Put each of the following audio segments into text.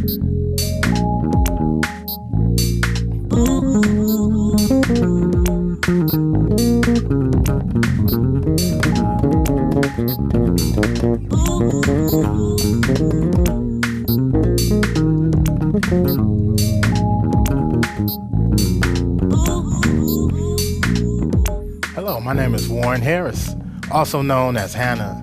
Hello, my name is Warren Harris, also known as Hannah.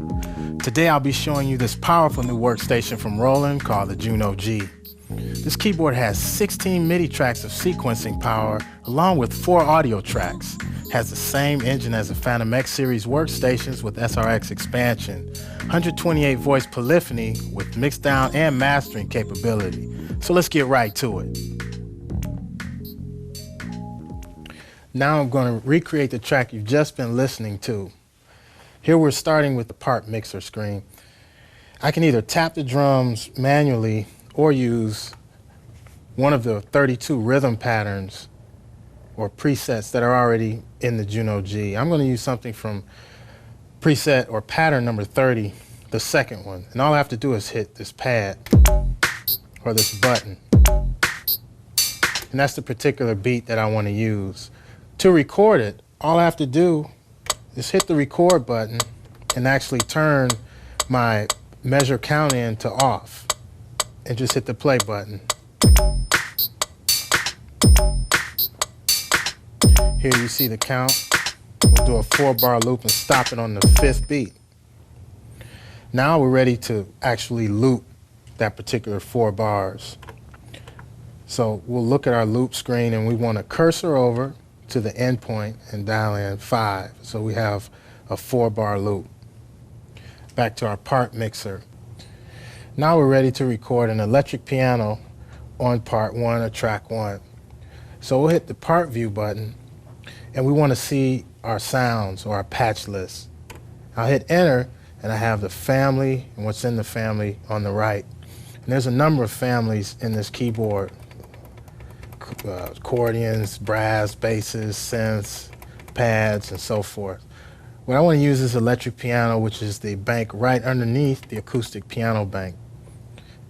Today I'll be showing you this powerful new workstation from Roland called the JUNO-G. This keyboard has 16 MIDI tracks of sequencing power along with 4 audio tracks. Has the same engine as the Fantom-X series workstations with SRX Expansion, 128 voice polyphony with mixdown and mastering capability. So let's get right to it. Now I'm going to recreate the track you've just been listening to. Here we're starting with the part mixer screen. I can either tap the drums manually or use one of the 32 rhythm patterns or presets that are already in the JUNO-G. I'm going to use something from preset or pattern number 30, the second one. And all I have to do is hit this pad or this button. And that's the particular beat that I want to use. To record it, all I have to do is hit the record button and actually turn my measure count in to off and just hit the play button. Here you see the count. We'll do a 4-bar loop and stop it on the 5th beat. Now we're ready to actually loop that particular 4 bars. So we'll look at our loop screen and we want to cursor over to the end point and dial in 5. So we have a 4-bar loop. Back to our part mixer. Now we're ready to record an electric piano on part 1 or track 1. So we'll hit the part view button and we want to see our sounds or our patch list. I'll hit enter and I have the family and what's in the family on the right. And there's a number of families in this keyboard. Accordions, brass, basses, synths, pads, and so forth. What I want to use is electric piano, which is the bank right underneath the acoustic piano bank.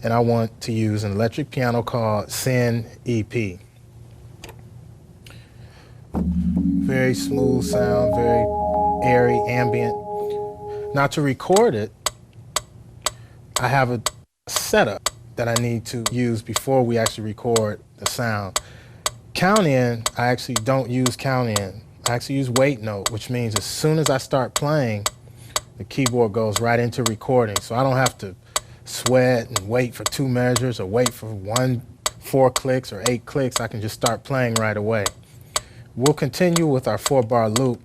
And I want to use an electric piano called Syn EP. Very smooth sound, very airy, ambient. Now to record it, I have a setup that I need to use before we actually record the sound. Count in, I actually don't use count in. I actually use wait note, which means as soon as I start playing, the keyboard goes right into recording. So I don't have to sweat and wait for 2 measures or wait for 4 clicks or 8 clicks. I can just start playing right away. We'll continue with our 4-bar loop.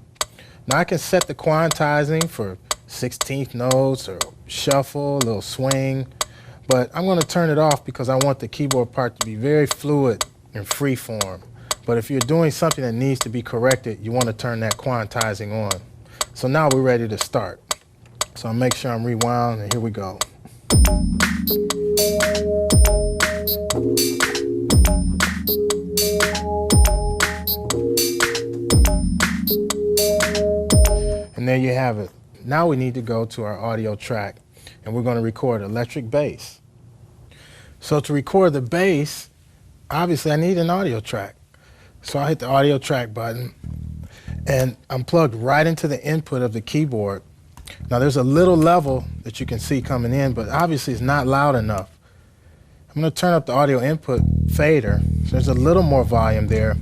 Now I can set the quantizing for 16th notes or shuffle, a little swing, but I'm going to turn it off because I want the keyboard part to be very fluid and free form. But if you're doing something that needs to be corrected, you want to turn that quantizing on. So now we're ready to start. So I'll make sure I'm rewound and here we go. And there you have it. Now we need to go to our audio track and we're going to record electric bass. So to record the bass, obviously I need an audio track. So I hit the audio track button and I'm plugged right into the input of the keyboard. Now there's a little level that you can see coming in, but obviously it's not loud enough. I'm going to turn up the audio input fader. So there's a little more volume there.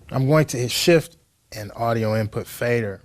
I'm going to hit shift and audio input fader.